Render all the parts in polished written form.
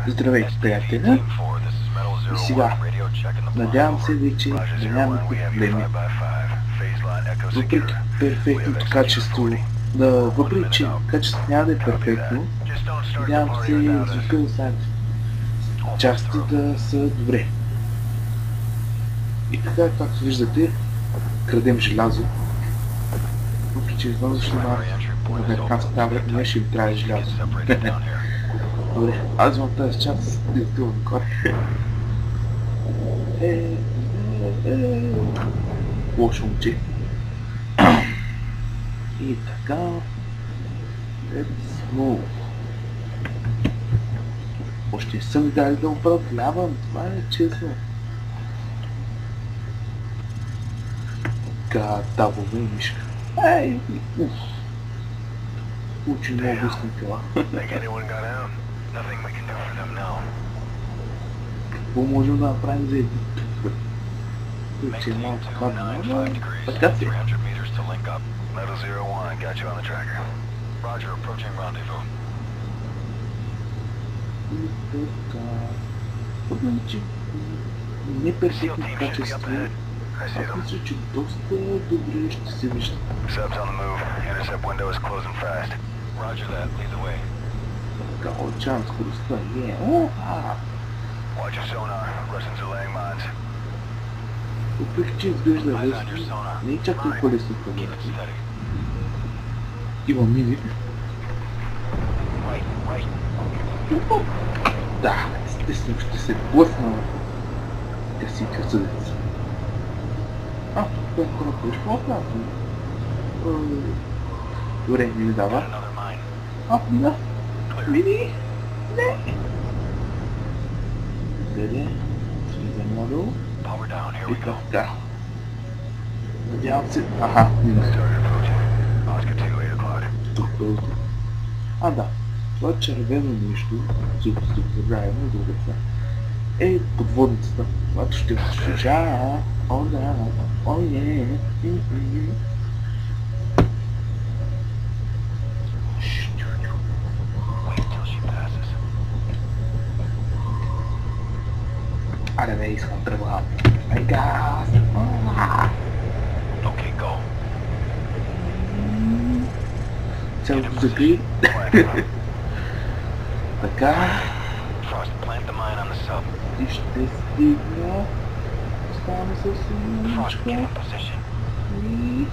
Здравейте, приятеля! И сега, надявам се вече да нямаме проблеми. Въпреки перфектното качество, въпреки че качеството няма да е перфектно, надявам се звука за части да са добре. И така, както виждате, крадем желязо. Въпреки че не знам защо на американска таблет не ще им трябва желязо. Добре, аз имам тази част и отивам горе. Лошо момче. И така. Let's move. Още не съм дали да управлявам, това е честно. Гадавове и мишка. Ей, уф. Учи много искам това. Какво можем да направим за един тук? Той че е малко хладно, но така си. И така... Въпреки че не перфектно качество, аз мисля, че доста добре ще се вижда. Така, отчавам скоростта. Въпреки че изглежда лесно, не е чак толкова лесно това. Има мини. Да, естествено ще се блъсна да си красавец. Тук е хора пъщ по-обратно. Добре, ми дава. Мина. Мини! Не! Къде? Слизам надолу. И така. Надявам се... минах. Да. Това червено нещо, забравяме другата, е подводницата, която ще служа. Аре бе, искам тръгвам. Ай газ! Цялото закри. Така. И ще стигна. Оставаме съвсем миничко. И...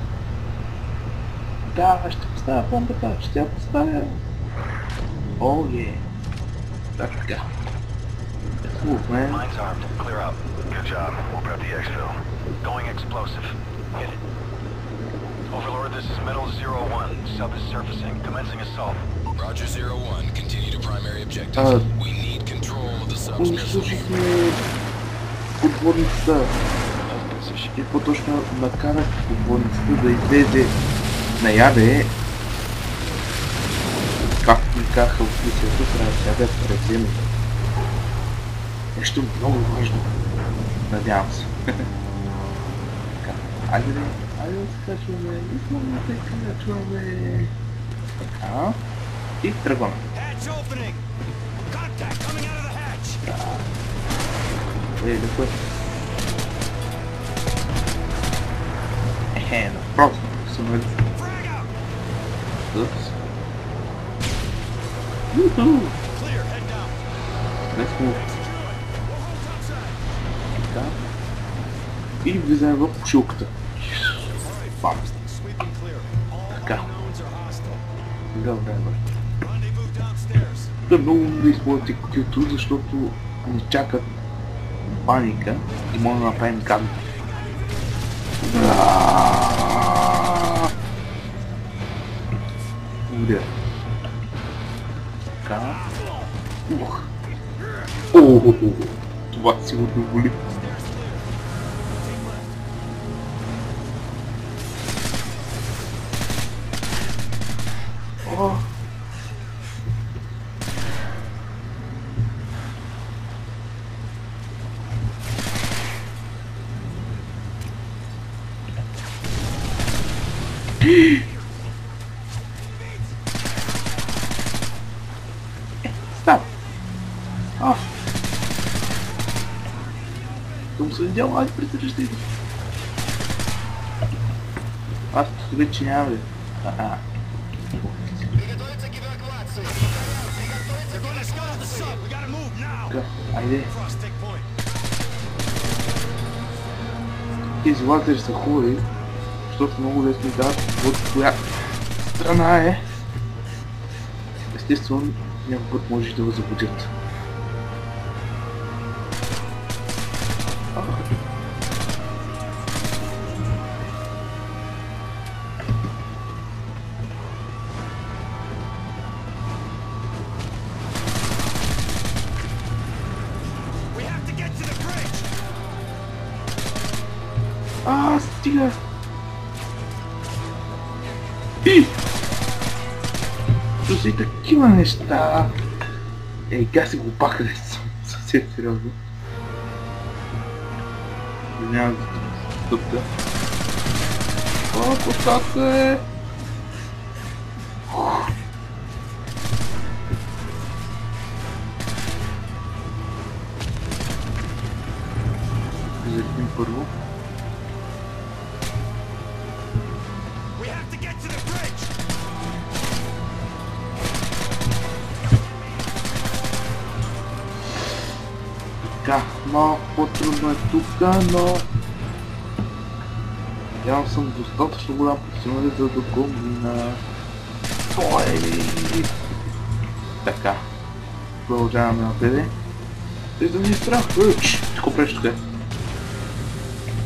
Да, ще поставя бомбата. Ще я поставя. Така. Move, man. Mine's armed. Clear out. Good job. We'll prep the exfil. Going explosive. Hit it. Overlord, this is Metal 01. Sub is surfacing. Commencing assault. Roger 01. Continue to primary objective. We need control of the sub's missile. Унищожихме подводницата. И по-точно накарах подводницата да излезе наяве. Както ми казаха в мисията, трябва да превземе. Нещо много важно. Надявам се. Така, айде да се качваме. Искаме да се качваме. Така. И тръгваме. Да. Просто самолет. Упс. Let's move. Така. И влизаме в пушилката. Бам. Така. Добре. Да много да използвате кутиото, защото ни чакат паника и може да направим гадно. Благодаря. Така. Това сигурно боли. Stop. А! Съм следял, ай, пресрещи го. Аз вече няма ли? Аха. Така, айде. Тези лазери са хубави, защото много лесно дават от коя страна е. Естествено, някой път може да го заблудят. Стига! И! То са и такива неща! Ей, га си го пахали съвсем сериозно. Няма да стъпка. О, косата е! Залетим първо. Така, малко по-трудно е тука, но... Явно съм достатъчно голям професионалист, за да го мина. Така. Продължаваме напред. Тъй да ми е страх. Тако преш тук е.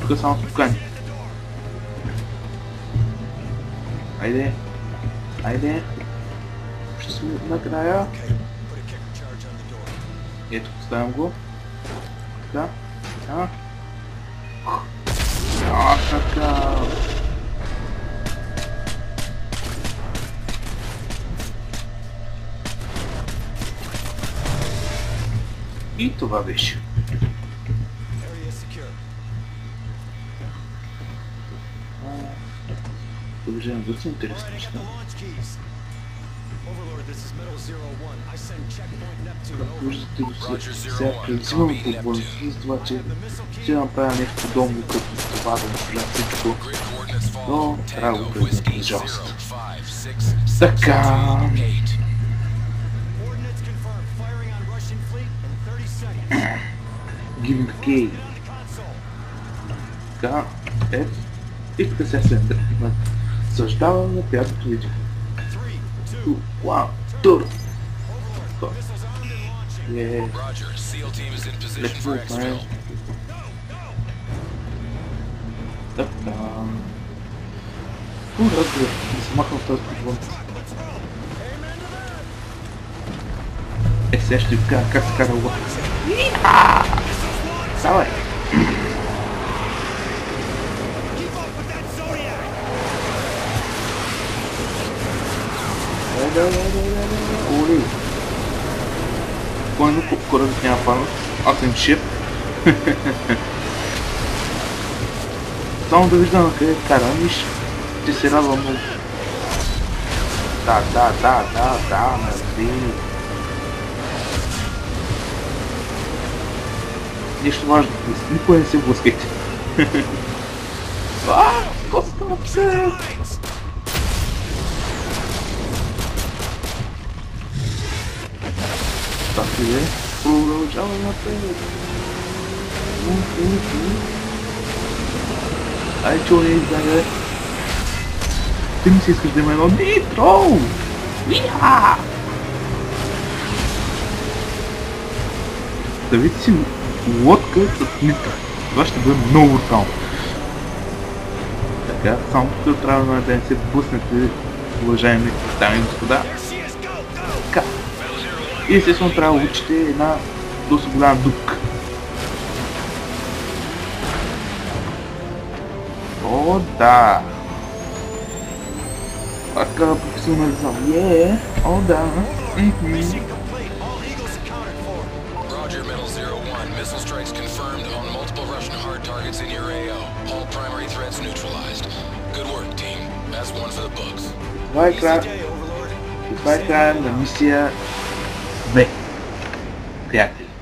Тук само спокойни. Айде. Айде. Ще сме накрая. Ето, поставям го. Така. Така. Така. И това беше. Продължаваме доста интересни неща. Как виждате го сега превзимам отговорността за това, че ще направя нещо подобно като това да направя всичко, но трябва да го предвидим, жалост. Така... Giving K. Така, и така сега се съждавам на приятното видео. Вау, тур! Let's move, man. Така... Ура, да се махна в този подвод. Сега ще ви кажа как се кара лък. Давай! Оли! Спокойно, корабът няма паднат. Аз съм шип. Само да виждам на къде кара, виж. Ще се радва много. Да, мерси. Нещо важно, никога не се блъскайте. Какво става псе? Так ли е? Продължаваме напред. Ай, чуо не издаде. Ти ми си искаш да има едно нитро! Иха! Ставите си лодка с нитро. Това ще бъде много брутално. Така, само тук трябва да не се блъснете, уважаеми дами и господа. Така. И естествено трябва да учите една доста голяма дупка. О, да! Така професионализъм. О, да. Roger, Metal 01. Missile strikes confirmed on multiple Russian hard targets in your AO. All primary threats neutralized. Good work, team. That's one for the books. Това е, Easy day, Overlord. това е края на мисия 2. Продължаваме напред. prieteni.